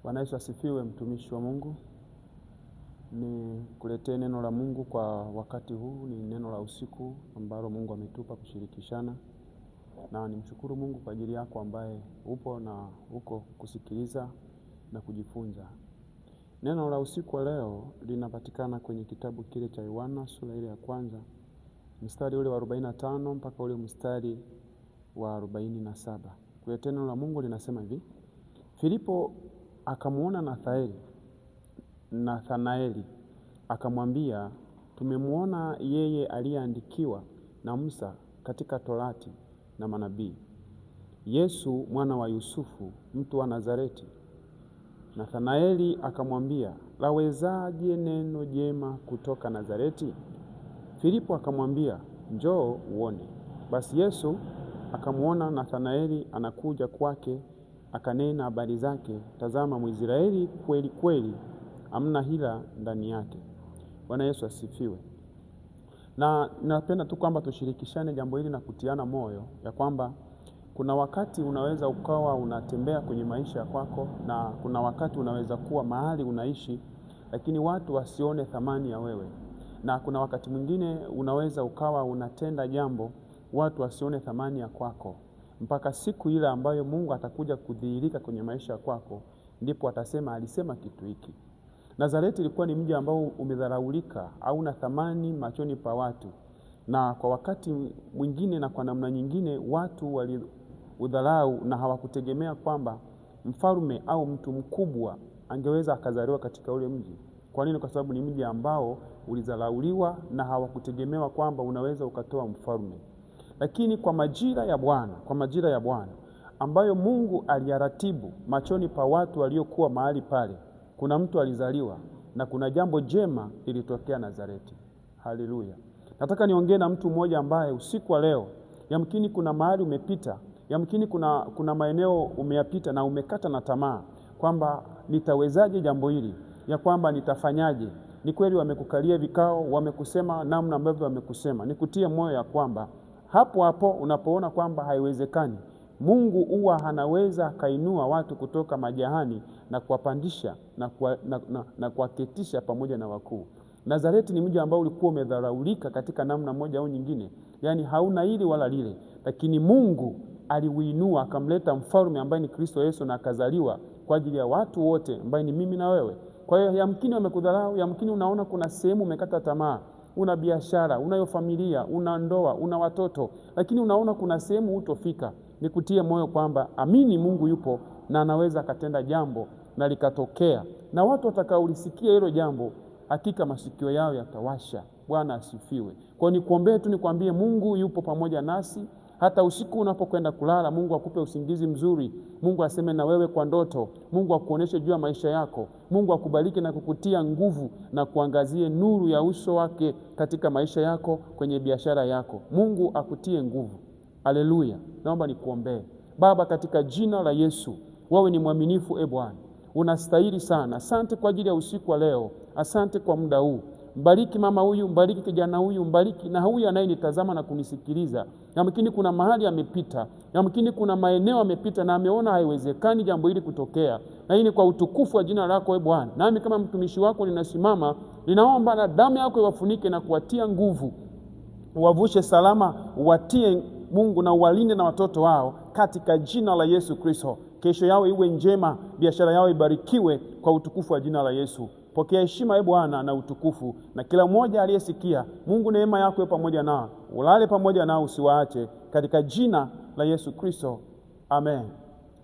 Bwana Yesu asifiwe, mtumishi wa Mungu. Ni kuletee neno la Mungu kwa wakati huu. Ni neno la usiku ambalo Mungu ametupa kushirikishana. Na nimshukuru Mungu kwa ajili yako ambaye upo na uko kusikiliza na kujifunza. Neno la usiku wa leo linapatikana kwenye kitabu kile cha Yohana sura ile ya kwanza, mstari ule wa 45 mpaka ule mstari wa 47. Kuletee neno la Mungu linasema hivi: Filipo akamuona Nathanaeli akamwambia, tumemuona yeye aliyeandikiwa na Musa katika Torati na manabii, Yesu mwana wa Yusufu, mtu wa Nazareti. Nathanaeli akamwambia, lawezaje neno jema kutoka Nazareti? Filipo akamwambia, njoo uone. Basi Yesu akamuona Nathanaeli anakuja kwake, akanena habari zake, tazama Mwisraeli kweli kweli, hamna hila ndani yake. Bwana Yesu asifiwe. Na napenda tu kwamba tushirikishane jambo hili na kutiana moyo ya kwamba kuna wakati unaweza ukawa unatembea kwenye maisha kwako, na kuna wakati unaweza kuwa mahali unaishi lakini watu wasione thamani ya wewe, na kuna wakati mwingine unaweza ukawa unatenda jambo watu wasione thamani ya kwako, mpaka siku ile ambayo Mungu atakuja kudhihirika kwenye maisha kwako, ndipo atasema alisema kitu hiki. Nazareti ilikuwa ni mji ambao umedharaulika, hauna thamani machoni pa watu, na kwa wakati mwingine na kwa namna nyingine watu waliudharau na hawakutegemea kwamba mfalme au mtu mkubwa angeweza akazaliwa katika ule mji. Kwa nini? Kwa sababu ni mji ambao ulidharauliwa na hawakutegemewa kwamba unaweza ukatoa mfalme. Lakini kwa majira ya Bwana ambayo Mungu aliyaratibu machoni pa watu waliokuwa mahali pale, kuna mtu alizaliwa na kuna jambo jema lilitokea Nazareti. Haleluya. Nataka niongee na mtu mmoja ambaye usiku wa leo yamkini kuna mahali umepita, yamkini kuna maeneo umeyapita na umekata na tamaa kwamba nitawezaje jambo hili, ya kwamba nitafanyaje. Ni kweli wamekukalia vikao, wamekusema namna ambavyo wamekusema. Nikutie moyo ya kwamba hapo unapoona kwamba haiwezekani, Mungu huwa anaweza kainua watu kutoka majahani na kuwapandisha na kuwaketisha pamoja na wakuu. Nazareti ni mji ambao ulikuwa umedharaulika katika namna moja au nyingine, yani hauna hili wala lile, lakini Mungu aliuinua akamleta mfalme ambaye ni Kristo Yesu, na akazaliwa kwa ajili ya watu wote ambaye ni mimi na wewe. Kwa hiyo yamkini wamekudharau, yamkini unaona kuna sehemu umekata tamaa, una biashara, unayo familia, una ndoa, una watoto, lakini unaona kuna sehemu hutofika. Nikutie moyo kwamba amini, Mungu yupo na anaweza akatenda jambo na likatokea, na watu watakaolisikia hilo jambo hakika masikio yao yatawasha. Bwana asifiwe. Kwa nikuombee tu nikwambie, Mungu yupo pamoja nasi. Hata usiku unapokwenda kulala, Mungu akupe usingizi mzuri. Mungu aseme na wewe kwa ndoto. Mungu akuoneshe juu ya maisha yako. Mungu akubariki na kukutia nguvu na kuangazie nuru ya uso wake katika maisha yako, kwenye biashara yako. Mungu akutie nguvu. Haleluya. Naomba nikuombee. Baba, katika jina la Yesu, wewe ni mwaminifu Bwana. Unastahili sana. Asante kwa ajili ya usiku wa leo. Asante kwa muda huu. Mbariki mama huyu, mbariki kijana huyu, mbariki na huyu anayenitazama na kunisikiliza. Yamkini kuna mahali amepita, yamkini kuna maeneo amepita na ameona haiwezekani jambo hili kutokea. Na hii ni kwa utukufu wa jina lako Bwana. Nami kama mtumishi wako ninasimama, ninaomba na damu yako iwafunike na kuwatia nguvu. Uwavushe salama, uwatie Mungu na uwalinde na watoto wao katika jina la Yesu Kristo. Kesho yao iwe njema, biashara yao ibarikiwe kwa utukufu wa jina la Yesu. Pokea heshima Bwana na utukufu, na kila mmoja aliyesikia, Mungu neema yako iwe pamoja nao. Ulale pamoja nao, usiwaache, katika jina la Yesu Kristo. Amen.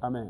Amen.